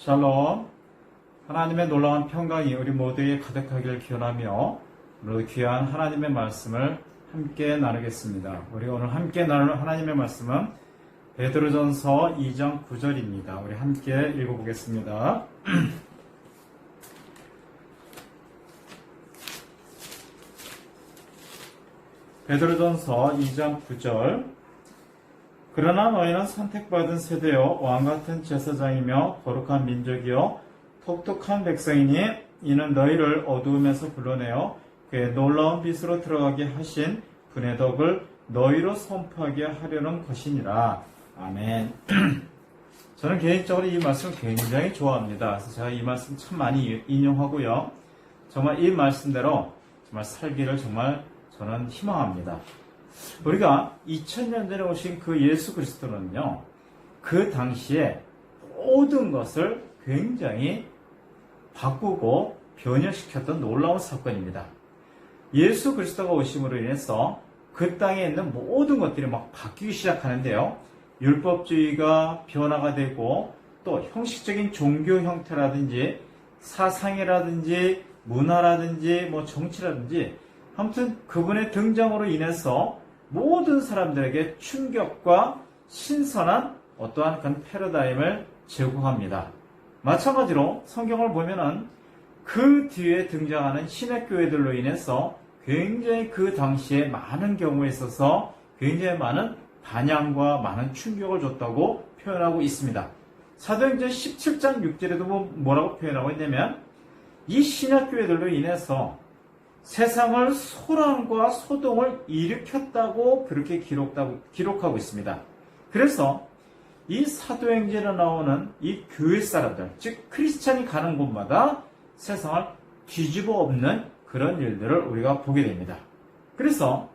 샬롬. 하나님의 놀라운 평강이 우리 모두에 가득하기를 기원하며 오늘 귀한 하나님의 말씀을 함께 나누겠습니다. 우리 오늘 함께 나눌 하나님의 말씀은 베드로전서 2장 9절입니다. 우리 함께 읽어보겠습니다. 베드로전서 2장 9절. 그러나 너희는 선택받은 세대요 왕같은 제사장이며 거룩한 민족이요 독특한 백성이니 이는 너희를 어두움에서 불러내어 그의 놀라운 빛으로 들어가게 하신 분의 덕을 너희로 선포하게 하려는 것이니라. 아멘. 저는 개인적으로 이 말씀을 굉장히 좋아합니다. 그래서 제가 이 말씀 참 많이 인용하고요. 정말 이 말씀대로 정말 살기를 정말 저는 희망합니다. 우리가 2000년 전에 오신 그 예수 그리스도는요, 그 당시에 모든 것을 굉장히 바꾸고 변형시켰던 놀라운 사건입니다. 예수 그리스도가 오심으로 인해서 그 땅에 있는 모든 것들이 막 바뀌기 시작하는데요. 율법주의가 변화가 되고 또 형식적인 종교 형태라든지 사상이라든지 문화라든지 정치라든지 아무튼 그분의 등장으로 인해서 모든 사람들에게 충격과 신선한 어떠한 그런 패러다임을 제공합니다. 마찬가지로 성경을 보면은 그 뒤에 등장하는 신의 교회들로 인해서 굉장히 그 당시에 많은 경우에 있어서 굉장히 많은 반향과 많은 충격을 줬다고 표현하고 있습니다. 사도행전 17장 6절에도 뭐라고 표현하고 있냐면 이 신의 교회들로 인해서 세상을 소란과 소동을 일으켰다고 그렇게 기록하고 있습니다. 그래서 이 사도행전에 나오는 이 교회 사람들, 즉 크리스찬이 가는 곳마다 세상을 뒤집어 엎는 그런 일들을 우리가 보게 됩니다. 그래서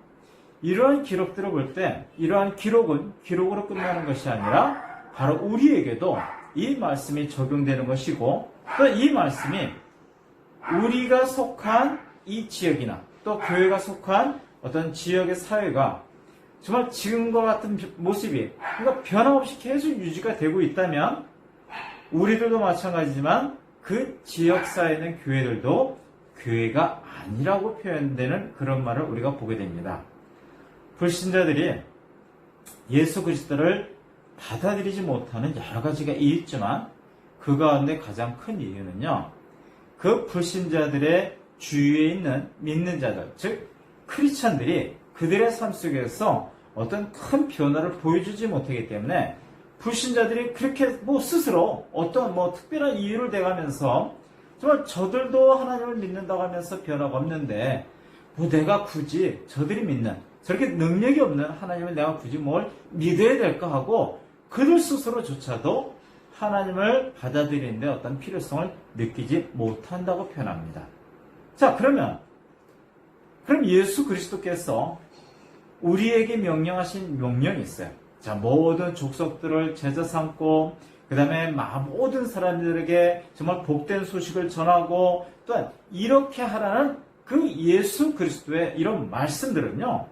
이러한 기록들을 볼 때 이러한 기록은 기록으로 끝나는 것이 아니라 바로 우리에게도 이 말씀이 적용되는 것이고 또 이 말씀이 우리가 속한 이 지역이나 또 교회가 속한 어떤 지역의 사회가 정말 지금과 같은 모습이 그러니까 변함없이 계속 유지가 되고 있다면 우리들도 마찬가지지만 그 지역사회에 있는 교회들도 교회가 아니라고 표현되는 그런 말을 우리가 보게 됩니다. 불신자들이 예수 그리스도를 받아들이지 못하는 여러 가지가 있지만 그 가운데 가장 큰 이유는요. 그 불신자들의 주위에 있는 믿는 자들, 즉 크리스찬들이 그들의 삶 속에서 어떤 큰 변화를 보여주지 못하기 때문에 불신자들이 그렇게 스스로 어떤 특별한 이유를 대가면서 정말 저들도 하나님을 믿는다고 하면서 변화가 없는데 내가 굳이 저들이 믿는 저렇게 능력이 없는 하나님을 내가 굳이 뭘 믿어야 될까 하고 그들 스스로조차도 하나님을 받아들이는데 어떤 필요성을 느끼지 못한다고 표현합니다. 자, 그럼 예수 그리스도께서 우리에게 명령하신 명령이 있어요. 자, 모든 족속들을 제자 삼고, 그 다음에 모든 사람들에게 정말 복된 소식을 전하고, 또한 이렇게 하라는 그 예수 그리스도의 이런 말씀들은요,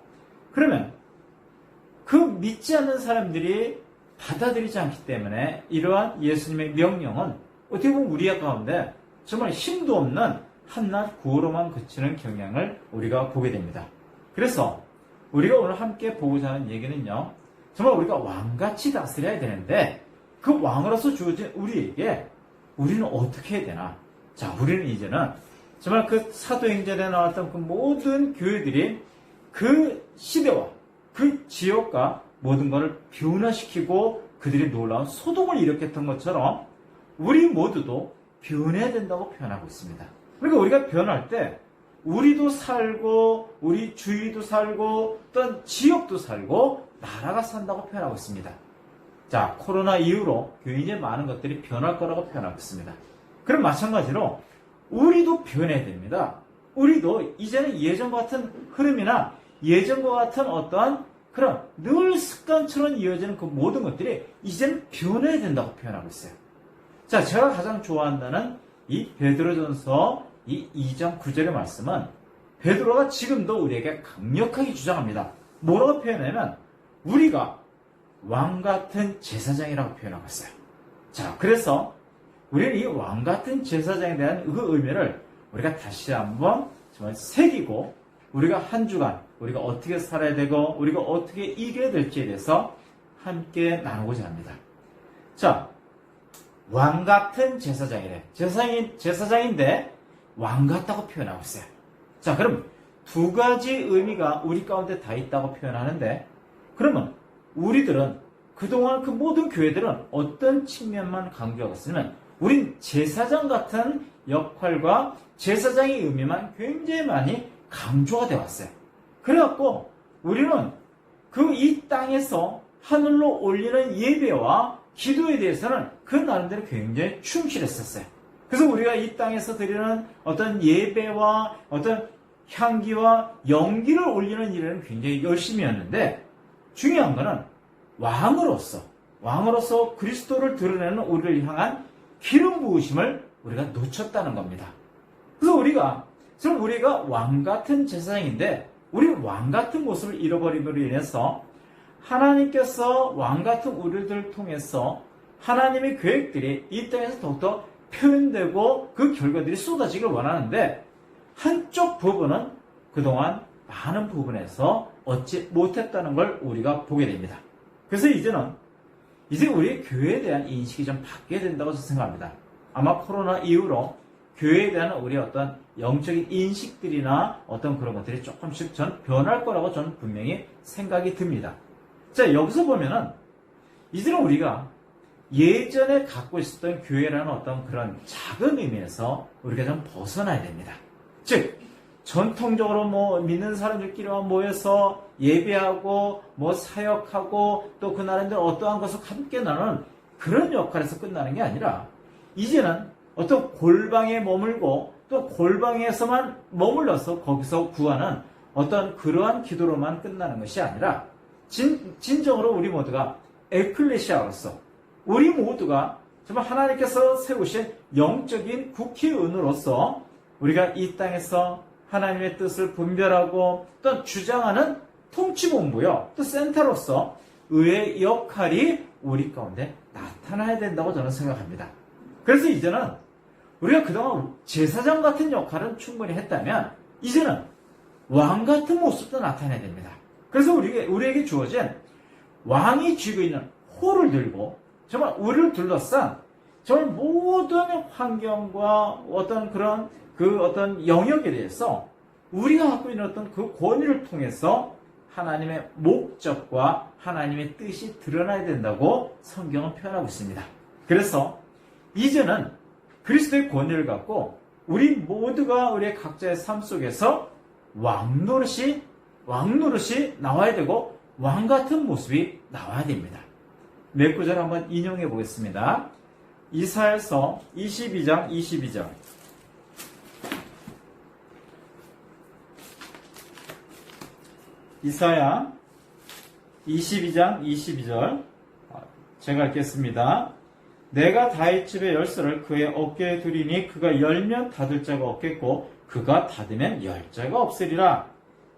그러면 그 믿지 않는 사람들이 받아들이지 않기 때문에 이러한 예수님의 명령은 어떻게 보면 우리 가운데 정말 힘도 없는 한낱 구호로만 그치는 경향을 우리가 보게 됩니다. 그래서 우리가 오늘 함께 보고자 하는 얘기는요. 정말 우리가 왕같이 다스려야 되는데 그 왕으로서 주어진 우리에게 우리는 어떻게 해야 되나? 자, 우리는 이제는 정말 그 사도행전에 나왔던 그 모든 교회들이 그 시대와 그 지역과 모든 것을 변화시키고 그들이 놀라운 소동을 일으켰던 것처럼 우리 모두도 변해야 된다고 표현하고 있습니다. 그러니까 우리가 변할 때 우리도 살고 우리 주위도 살고 또한 지역도 살고 나라가 산다고 표현하고 있습니다. 자, 코로나 이후로 굉장히 많은 것들이 변할 거라고 표현하고 있습니다. 그럼 마찬가지로 우리도 변해야 됩니다. 우리도 이제는 예전과 같은 흐름이나 예전과 같은 어떠한 그런 늘 습관처럼 이어지는 그 모든 것들이 이제는 변해야 된다고 표현하고 있어요. 자, 제가 가장 좋아한다는 이 베드로전서 이 2장 9절의 말씀은 베드로가 지금도 우리에게 강력하게 주장합니다. 뭐라고 표현하냐면 우리가 왕 같은 제사장이라고 표현하고 있어요. 자, 그래서 우리는 이 왕 같은 제사장에 대한 그 의미를 우리가 다시 한번 정말 새기고 우리가 한 주간 우리가 어떻게 살아야 되고 우리가 어떻게 이겨야 될지에 대해서 함께 나누고자 합니다. 자, 왕 같은 제사장이래. 제사장인데 왕 같다고 표현하고 있어요. 자, 그럼 두 가지 의미가 우리 가운데 다 있다고 표현하는데, 그러면 우리들은 그동안 그 모든 교회들은 어떤 측면만 강조하고 있으면 우린 제사장 같은 역할과 제사장의 의미만 굉장히 많이 강조가 되어 왔어요. 그래갖고 우리는 그 이 땅에서 하늘로 올리는 예배와 기도에 대해서는 그 나름대로 굉장히 충실했었어요. 그래서 우리가 이 땅에서 드리는 어떤 예배와 어떤 향기와 연기를 올리는 일에는 굉장히 열심히 했는데, 중요한 것은 왕으로서 그리스도를 드러내는 우리를 향한 기름 부으심을 우리가 놓쳤다는 겁니다. 그래서 우리가 왕 같은 제사장인데 우리 왕 같은 모습을 잃어버림으로 인해서 하나님께서 왕 같은 우리들을 통해서 하나님의 계획들이 이 땅에서 더욱더 표현되고 그 결과들이 쏟아지길 원하는데, 한쪽 부분은 그동안 많은 부분에서 얻지 못했다는 걸 우리가 보게 됩니다. 그래서 이제 우리 교회에 대한 인식이 좀 바뀌어야 된다고 생각합니다. 아마 코로나 이후로 교회에 대한 우리 어떤 영적인 인식들이나 어떤 그런 것들이 조금씩 전 변할 거라고 저는 분명히 생각이 듭니다. 자, 여기서 보면은 이제는 우리가 예전에 갖고 있었던 교회라는 어떤 그런 작은 의미에서 우리가 좀 벗어나야 됩니다. 즉, 전통적으로 믿는 사람들끼리만 모여서 예배하고 사역하고 또 그 나름대로 어떠한 것을 함께 나누는 그런 역할에서 끝나는 게 아니라, 이제는 어떤 골방에 머물고 또 골방에서만 머물러서 거기서 구하는 어떤 그러한 기도로만 끝나는 것이 아니라, 진정으로 우리 모두가 에클레시아로서 우리 모두가 정말 하나님께서 세우신 영적인 국회의원으로서 우리가 이 땅에서 하나님의 뜻을 분별하고 또 주장하는 통치본부요, 또 센터로서 의의 역할이 우리 가운데 나타나야 된다고 저는 생각합니다. 그래서 이제는 우리가 그동안 제사장 같은 역할은 충분히 했다면 이제는 왕 같은 모습도 나타나야 됩니다. 그래서 우리에게 주어진 왕이 쥐고 있는 호를 들고 정말 우리를 둘러싼 정말 모든 환경과 어떤 그런 어떤 영역에 대해서 우리가 갖고 있는 어떤 그 권위를 통해서 하나님의 목적과 하나님의 뜻이 드러나야 된다고 성경은 표현하고 있습니다. 그래서 이제는 그리스도의 권위를 갖고 우리 모두가 우리의 각자의 삶 속에서 왕 노릇이 나와야 되고 왕 같은 모습이 나와야 됩니다. 몇 구절 한번 인용해 보겠습니다. 이사야서 22장 22절. 이사야 22장 22절 제가 읽겠습니다. 내가 다윗 집의 열쇠를 그의 어깨에 두리니 그가 열면 닫을 자가 없겠고 그가 닫으면 열 자가 없으리라.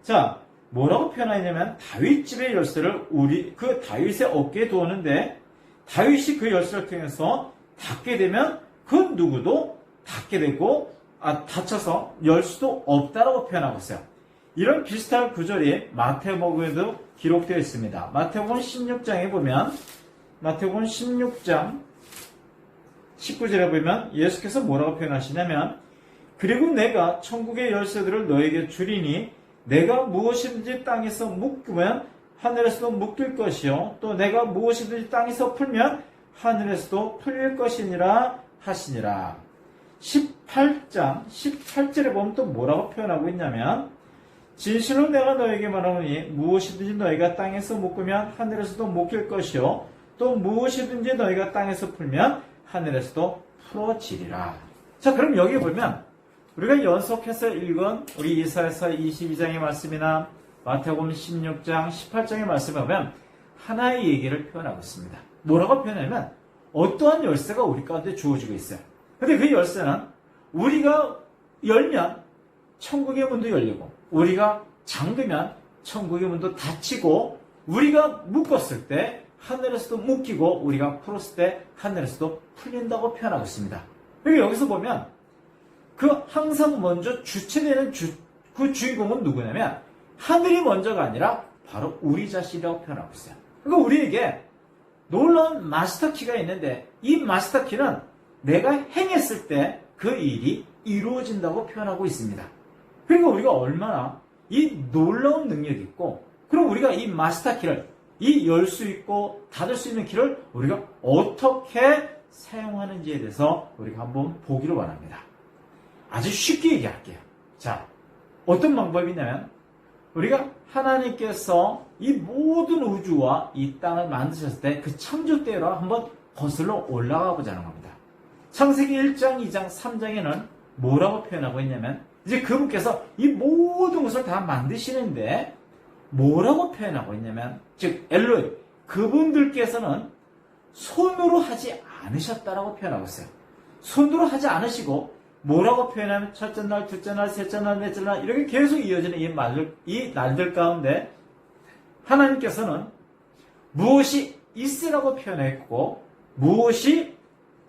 자, 뭐라고 표현하냐면 다윗 집의 열쇠를 그 다윗의 어깨에 두었는데 다윗이 그 열쇠를 통해서 닫게 되면 그 누구도 닫게 되고 닫혀서 열 수도 없다라고 표현하고 있어요. 이런 비슷한 구절이 마태복음에도 기록되어 있습니다. 마태복음 16장에 보면 마태복음 16장 19절에 보면 예수께서 뭐라고 표현하시냐면 그리고 내가 천국의 열쇠들을 너에게 주리니 내가 무엇이든지 땅에서 묶으면 하늘에서도 묶일 것이요 또 내가 무엇이든지 땅에서 풀면 하늘에서도 풀릴 것이니라 하시니라. 18장 18절에 보면 또 뭐라고 표현하고 있냐면 진실로 내가 너에게 말하노니 무엇이든지 너희가 땅에서 묶으면 하늘에서도 묶일 것이요 또 무엇이든지 너희가 땅에서 풀면 하늘에서도 풀어지리라. 자, 그럼 여기 보면 우리가 연속해서 읽은 우리 이사야서 22장의 말씀이나 마태복음 16장 18장의 말씀을 보면 하나의 얘기를 표현하고 있습니다. 뭐라고 표현하냐면 어떠한 열쇠가 우리 가운데 주어지고 있어요. 근데 그 열쇠는 우리가 열면 천국의 문도 열리고 우리가 잠그면 천국의 문도 닫히고 우리가 묶었을 때 하늘에서도 묶이고 우리가 풀었을 때 하늘에서도 풀린다고 표현하고 있습니다. 그리고 여기서 보면 그 항상 먼저 주체되는 그 주인공은 누구냐면 하늘이 먼저가 아니라 바로 우리 자신이라고 표현하고 있어요. 그러니까 우리에게 놀라운 마스터키가 있는데 이 마스터키는 내가 행했을 때 그 일이 이루어진다고 표현하고 있습니다. 그러니까 우리가 얼마나 이 놀라운 능력이 있고 그럼 우리가 이 마스터키를 이 열 수 있고 닫을 수 있는 키를 우리가 어떻게 사용하는지에 대해서 우리가 한번 보기를 원합니다. 아주 쉽게 얘기할게요. 자, 어떤 방법이 있냐면 우리가 하나님께서 이 모든 우주와 이 땅을 만드셨을 때 그 창조 때로 한번 거슬러 올라가 보자는 겁니다. 창세기 1장, 2장, 3장에는 뭐라고 표현하고 있냐면 이제 그분께서 이 모든 것을 다 만드시는데 뭐라고 표현하고 있냐면 즉 엘로이 그분들께서는 손으로 하지 않으셨다라고 표현하고 있어요. 손으로 하지 않으시고 뭐라고 표현하면 첫째 날, 둘째 날, 셋째 날, 넷째 날 이렇게 계속 이어지는 이 날들 가운데 하나님께서는 무엇이 있으라고 표현했고 무엇이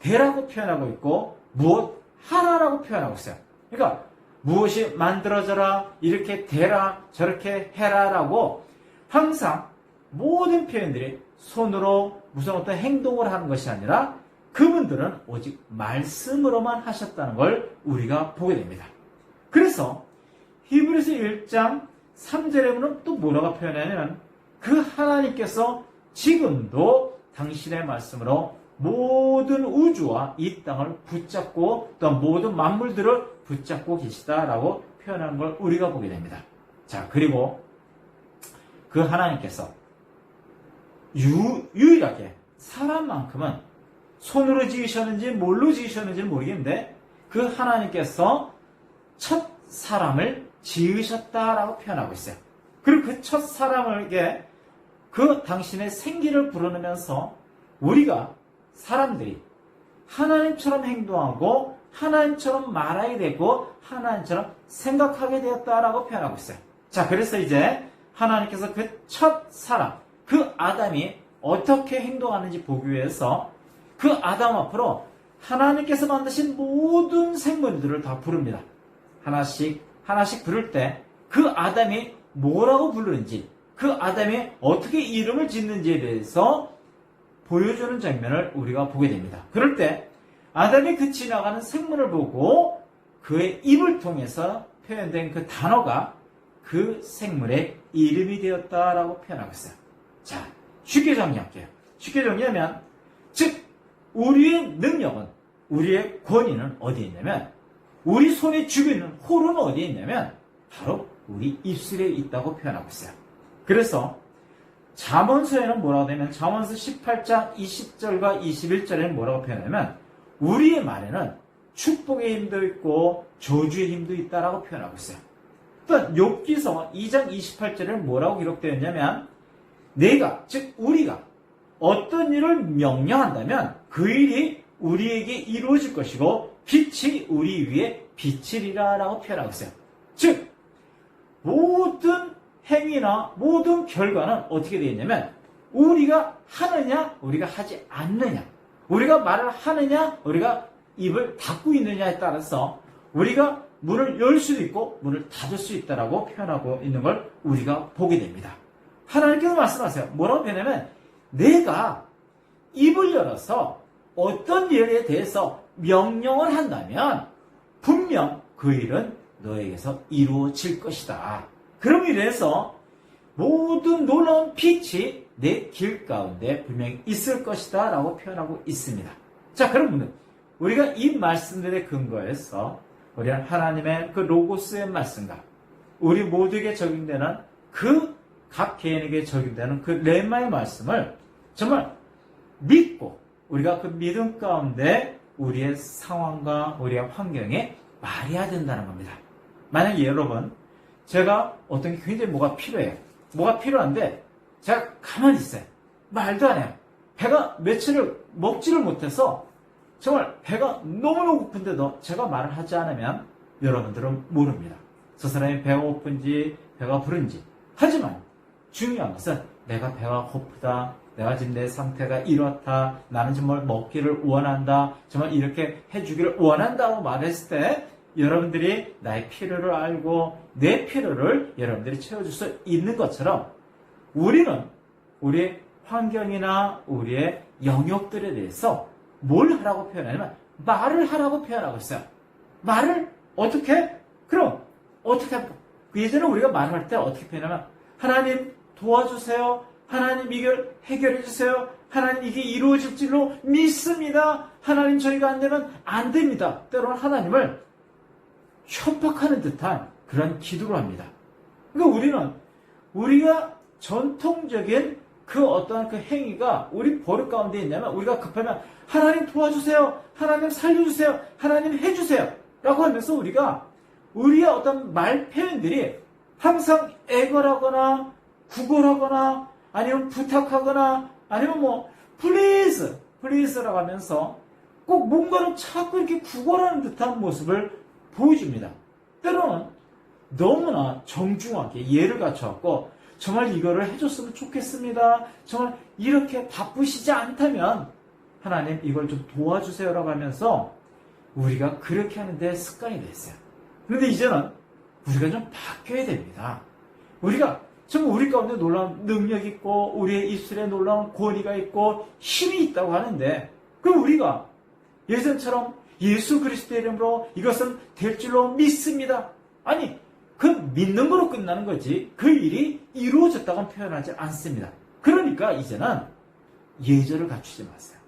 되라고 표현하고 있고 무엇 하라라고 표현하고 있어요. 그러니까 무엇이 만들어져라, 이렇게 되라, 저렇게 해라라고 항상 모든 표현들이 손으로 무슨 어떤 행동을 하는 것이 아니라 그분들은 오직 말씀으로만 하셨다는 걸 우리가 보게 됩니다. 그래서 히브리서 1장 3절에 보면 또 뭐라고 표현하냐면 그 하나님께서 지금도 당신의 말씀으로 모든 우주와 이 땅을 붙잡고 또 모든 만물들을 붙잡고 계시다라고 표현하는 걸 우리가 보게 됩니다. 자, 그리고 그 하나님께서 유일하게 사람만큼은 손으로 지으셨는지 뭘로 지으셨는지는 모르겠는데 그 하나님께서 첫 사람을 지으셨다라고 표현하고 있어요. 그리고 그 첫 사람에게 그 당신의 생기를 불어넣으면서 우리가 사람들이 하나님처럼 행동하고 하나님처럼 말하게 되고 하나님처럼 생각하게 되었다라고 표현하고 있어요. 자, 그래서 이제 하나님께서 그 첫 사람, 그 아담이 어떻게 행동하는지 보기 위해서 그 아담 앞으로 하나님께서 만드신 모든 생물들을 다 부릅니다. 하나씩 부를 때 그 아담이 뭐라고 부르는지 그 아담이 어떻게 이름을 짓는지에 대해서 보여주는 장면을 우리가 보게 됩니다. 그럴 때 아담이 그 지나가는 생물을 보고 그의 입을 통해서 표현된 그 단어가 그 생물의 이름이 되었다라고 표현하고 있어요. 자, 쉽게 정리할게요. 쉽게 정리하면 즉 우리의 능력은 우리의 권위는 어디에 있냐면 우리 손에 쥐고 있는 홀은 어디에 있냐면 바로 우리 입술에 있다고 표현하고 있어요. 그래서 잠언서에는 뭐라고 되냐면 잠언서 18장 20절과 21절에는 뭐라고 표현하냐면 우리의 말에는 축복의 힘도 있고 저주의 힘도 있다라고 표현하고 있어요. 또 욥기서 2장 28절에는 뭐라고 기록되어 있냐면 내가 즉 우리가 어떤 일을 명령한다면 그 일이 우리에게 이루어질 것이고 빛이 우리 위에 비치리라 라고 표현하고 있어요. 즉 모든 행위나 모든 결과는 어떻게 되어 있냐면 우리가 하느냐 우리가 하지 않느냐 우리가 말을 하느냐 우리가 입을 닫고 있느냐에 따라서 우리가 문을 열 수도 있고 문을 닫을 수 있다라고 표현하고 있는 걸 우리가 보게 됩니다. 하나님께서 말씀하세요. 뭐라고 표현하면 내가 입을 열어서 어떤 일에 대해서 명령을 한다면 분명 그 일은 너에게서 이루어질 것이다. 그럼으로 인해서 모든 놀라운 빛이 내 길 가운데 분명히 있을 것이다 라고 표현하고 있습니다. 자, 그러면 우리가 이 말씀들의 근거에서 우리는 하나님의 그 로고스의 말씀과 우리 모두에게 적용되는 그 각 개인에게 적용되는 그 레마의 말씀을 정말 믿고 우리가 그 믿음 가운데 우리의 상황과 우리의 환경에 말해야 된다는 겁니다. 만약에 여러분 제가 어떤 게 굉장히 뭐가 필요해요. 뭐가 필요한데 제가 가만히 있어요. 말도 안 해요. 배가 며칠을 먹지를 못해서 정말 배가 너무너무 고픈데도 제가 말을 하지 않으면 여러분들은 모릅니다. 저 사람이 배가 고픈지 배가 부른지. 하지만 중요한 것은 내가 배가 고프다, 내가 지금 내 상태가 이렇다. 나는 정말 먹기를 원한다. 정말 이렇게 해주기를 원한다고 말했을 때 여러분들이 나의 필요를 알고 내 필요를 여러분들이 채워줄 수 있는 것처럼 우리는 우리의 환경이나 우리의 영역들에 대해서 뭘 하라고 표현하냐면 말을 하라고 표현하고 있어요. 말을 어떻게? 그럼 어떻게 할까? 예전에 우리가 말할 때 어떻게 표현하면 하나님 도와주세요. 하나님 이걸 해결해 주세요. 하나님 이게 이루어질 줄로 믿습니다. 하나님 저희가 안 되면 안 됩니다. 때로는 하나님을 협박하는 듯한 그런 기도를 합니다. 그러니까 우리는 우리가 전통적인 그 어떤 그 행위가 우리 버릇 가운데 있냐면 우리가 급하면 하나님 도와주세요. 하나님 살려주세요. 하나님 해주세요. 라고 하면서 우리가 우리의 어떤 말 표현들이 항상 애걸하거나 구걸하거나 아니면 부탁하거나 아니면 뭐 please라고 하면서 꼭 뭔가를 자꾸 이렇게 구걸하는 듯한 모습을 보여줍니다. 때로는 너무나 정중하게 예를 갖춰갖고 정말 이거를 해줬으면 좋겠습니다. 정말 이렇게 바쁘시지 않다면 하나님 이걸 좀 도와주세요라고 하면서 우리가 그렇게 하는데 습관이 됐어요. 그런데 이제는 우리가 좀 바뀌어야 됩니다. 우리가 정말 우리 가운데 놀라운 능력이 있고 우리의 입술에 놀라운 권위가 있고 힘이 있다고 하는데 그럼 우리가 예전처럼 예수 그리스도의 이름으로 이것은 될 줄로 믿습니다. 아니 그 믿는 거로 끝나는 거지 그 일이 이루어졌다고는 표현하지 않습니다. 그러니까 이제는 예절을 갖추지 마세요.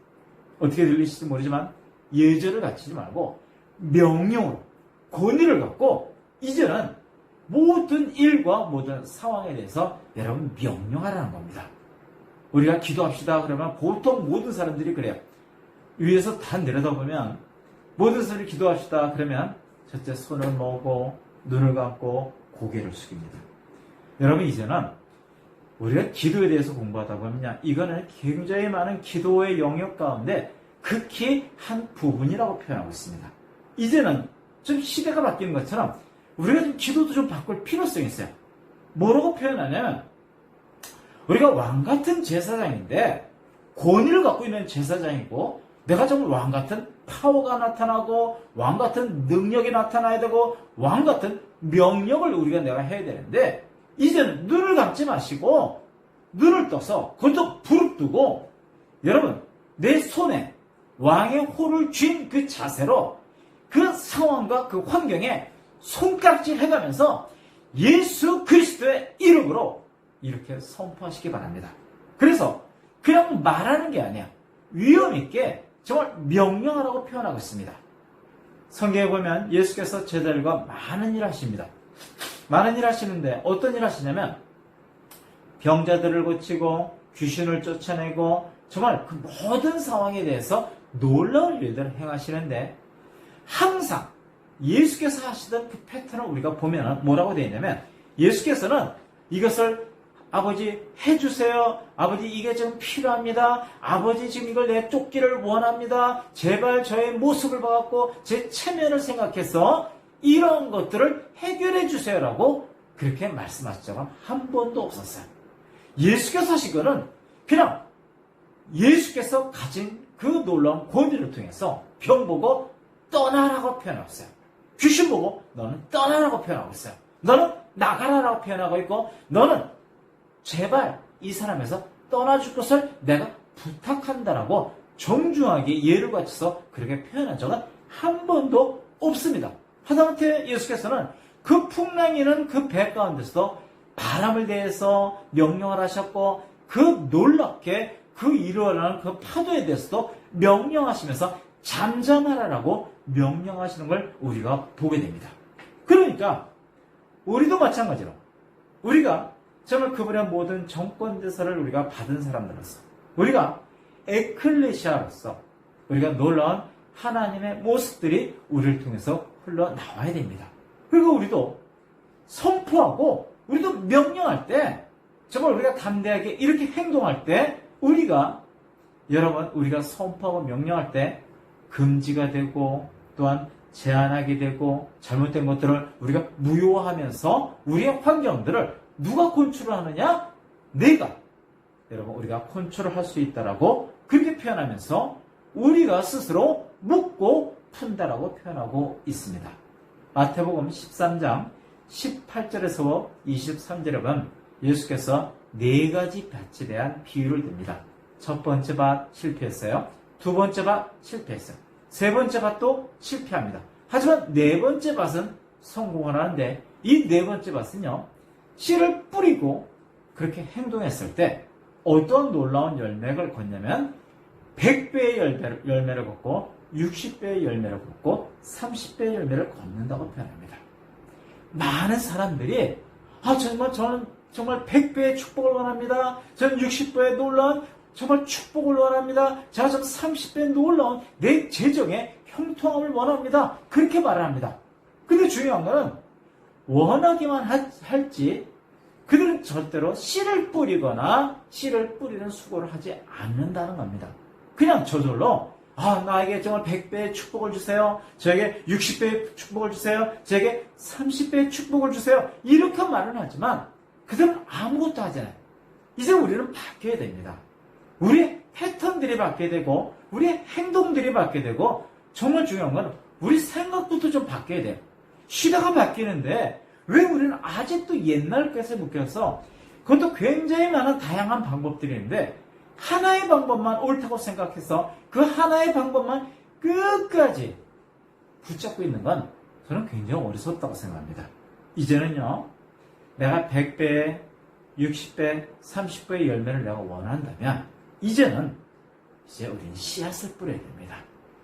어떻게 들리실지 모르지만 예절을 갖추지 말고 명령으로 권위를 갖고 이제는 모든 일과 모든 상황에 대해서 여러분 명령하라는 겁니다. 우리가 기도합시다 그러면 보통 모든 사람들이 그래요. 위에서 다 내려다보면 모든 사람이 기도합시다 그러면 첫째 손을 모으고 눈을 감고 고개를 숙입니다. 여러분 이제는 우리가 기도에 대해서 공부하다 보면 이거는 굉장히 많은 기도의 영역 가운데 극히 한 부분이라고 표현하고 있습니다. 이제는 좀 시대가 바뀌는 것처럼 우리가 좀 기도도 좀 바꿀 필요성이 있어요. 뭐라고 표현하냐면 우리가 왕같은 제사장인데 권위를 갖고 있는 제사장이고 내가 정말 왕같은 파워가 나타나고 왕같은 능력이 나타나야 되고 왕같은 명령을 우리가 내가 해야 되는데 이제는 눈을 감지 마시고 눈을 떠서 그것도 부릅뜨고 여러분 내 손에 왕의 호를 쥔 그 자세로 그 상황과 그 환경에 손가락질 해가면서 예수 그리스도의 이름으로 이렇게 선포하시기 바랍니다. 그래서 그냥 말하는 게 아니야. 위험 있게 정말 명령하라고 표현하고 있습니다. 성경에 보면 예수께서 제자들과 많은 일 하십니다. 많은 일 하시는데 어떤 일 하시냐면 병자들을 고치고 귀신을 쫓아내고 정말 그 모든 상황에 대해서 놀라운 일들을 행하시는데 항상 예수께서 하시던 그 패턴을 우리가 보면 뭐라고 되어 있냐면 예수께서는 이것을 아버지 해주세요. 아버지 이게 지금 필요합니다. 아버지 지금 이걸 내 쫓기를 원합니다. 제발 저의 모습을 봐갖고 제 체면을 생각해서 이런 것들을 해결해 주세요라고 그렇게 말씀하신 적은 한 번도 없었어요. 예수께서 하신 거는 그냥 예수께서 가진 그 놀라운 권위를 통해서 병 보고 떠나라고 표현하고 있어요. 귀신 보고 너는 떠나라고 표현하고 있어요. 너는 나가라라고 표현하고 있고 너는 제발 이 사람에서 떠나줄 것을 내가 부탁한다라고 정중하게 예를 갖춰서 그렇게 표현한 적은 한 번도 없습니다. 하다못해 예수께서는 그 풍랑이는 그 배 가운데서도 바람을 대해서 명령을 하셨고 그 놀랍게 그 일어나는 그 파도에 대해서도 명령하시면서 잠잠하라라고 명령하시는 걸 우리가 보게 됩니다. 그러니까 우리도 마찬가지로 우리가 정말 그분의 모든 정권대사를 우리가 받은 사람들로서 우리가 에클레시아로서 우리가 놀라운 하나님의 모습들이 우리를 통해서 흘러나와야 됩니다. 그리고 우리도 선포하고 우리도 명령할 때 정말 우리가 담대하게 이렇게 행동할 때 우리가 여러분 우리가 선포하고 명령할 때 금지가 되고 또한 제한하게 되고 잘못된 것들을 우리가 무효화하면서 우리의 환경들을 누가 컨트롤하느냐? 내가. 여러분 우리가 컨트롤할 수 있다라고 그렇게 표현하면서 우리가 스스로 묻고 푼다라고 표현하고 있습니다. 마태복음 13장 18절에서 23절에 보면 예수께서 4가지 밭에 대한 비유를 듭니다. 첫 번째 밭 실패했어요. 두 번째 밭 실패했어요. 세 번째 밭도 실패합니다. 하지만 네 번째 밭은 성공을 하는데 이 네 번째 밭은요, 씨를 뿌리고 그렇게 행동했을 때 어떤 놀라운 열매를 걷냐면 100배의 열매를 걷고 60배의 열매를 걷고 30배의 열매를 걷는다고 표현합니다. 많은 사람들이 저는 정말 100배의 축복을 원합니다. 저는 60배의 놀라운 정말 축복을 원합니다. 제가 좀 30배의 놀라운 내 재정의 형통함을 원합니다. 그렇게 말을 합니다. 근데 중요한 거는 원하기만 할지 그들은 절대로 씨를 뿌리거나 씨를 뿌리는 수고를 하지 않는다는 겁니다. 그냥 저절로 나에게 정말 100배의 축복을 주세요. 저에게 60배의 축복을 주세요. 저에게 30배의 축복을 주세요. 이렇게 말은 하지만 그들은 아무것도 하지 않아요. 이제 우리는 바뀌어야 됩니다. 우리의 패턴들이 바뀌어야 되고 우리의 행동들이 바뀌어야 되고 정말 중요한 건 우리 생각부터 좀 바뀌어야 돼요. 시대가 바뀌는데 왜 우리는 아직도 옛날 것에 묶여서 그것도 굉장히 많은 다양한 방법들이 있는데 하나의 방법만 옳다고 생각해서 그 하나의 방법만 끝까지 붙잡고 있는 건 저는 굉장히 어리석다고 생각합니다. 이제는요, 내가 100배, 60배, 30배의 열매를 내가 원한다면 이제는 우리는 씨앗을 뿌려야 됩니다.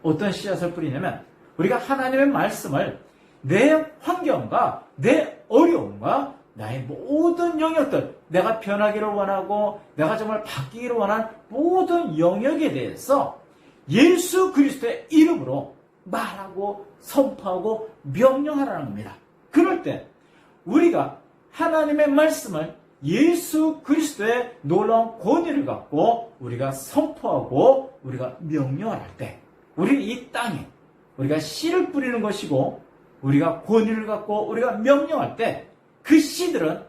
어떤 씨앗을 뿌리냐면 우리가 하나님의 말씀을 내 환경과 내 어려움과 나의 모든 영역들, 내가 변하기를 원하고 내가 정말 바뀌기를 원하는 모든 영역에 대해서 예수 그리스도의 이름으로 말하고 선포하고 명령하라는 겁니다. 그럴 때 우리가 하나님의 말씀을 예수 그리스도의 놀라운 권위를 갖고 우리가 선포하고 우리가 명령을 할 때 우리는 이 땅에 우리가 씨를 뿌리는 것이고 우리가 권위를 갖고 우리가 명령할 때 그 씨들은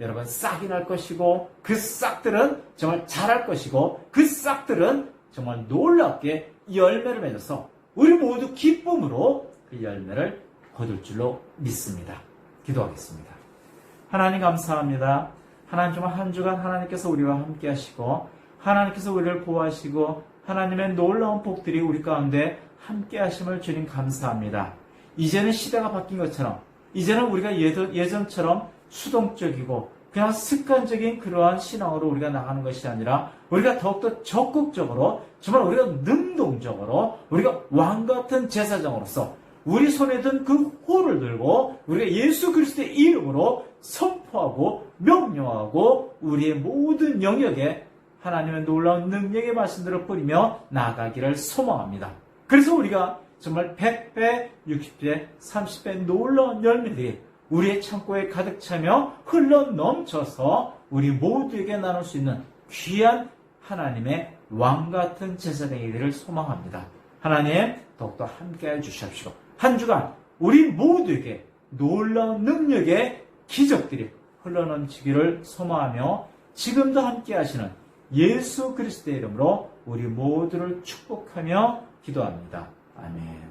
여러분 싹이 날 것이고 그 싹들은 정말 자랄 것이고 그 싹들은 정말 놀랍게 열매를 맺어서 우리 모두 기쁨으로 그 열매를 거둘 줄로 믿습니다. 기도하겠습니다. 하나님 감사합니다. 하나님 정말 한 주간 하나님께서 우리와 함께 하시고 하나님께서 우리를 보호하시고 하나님의 놀라운 복들이 우리 가운데 함께 하심을 주님 감사합니다. 이제는 시대가 바뀐 것처럼 이제는 우리가 예전처럼 수동적이고 그냥 습관적인 그러한 신앙으로 우리가 나가는 것이 아니라 우리가 더욱더 적극적으로 정말 우리가 능동적으로 우리가 왕같은 제사장으로서 우리 손에 든 그 호를 들고 우리가 예수 그리스도의 이름으로 선포하고 명령하고 우리의 모든 영역에 하나님의 놀라운 능력의 말씀들을 뿌리며 나아가기를 소망합니다. 그래서 우리가 정말 100배, 60배, 30배 놀라운 열매들이 우리의 창고에 가득 차며 흘러 넘쳐서 우리 모두에게 나눌 수 있는 귀한 하나님의 왕같은 제사장이기를 소망합니다. 하나님 더욱더 함께해 주십시오. 한 주간 우리 모두에게 놀라운 능력의 기적들이 흘러넘치기를 소망하며 지금도 함께 하시는 예수 그리스도의 이름으로 우리 모두를 축복하며 기도합니다. 아멘.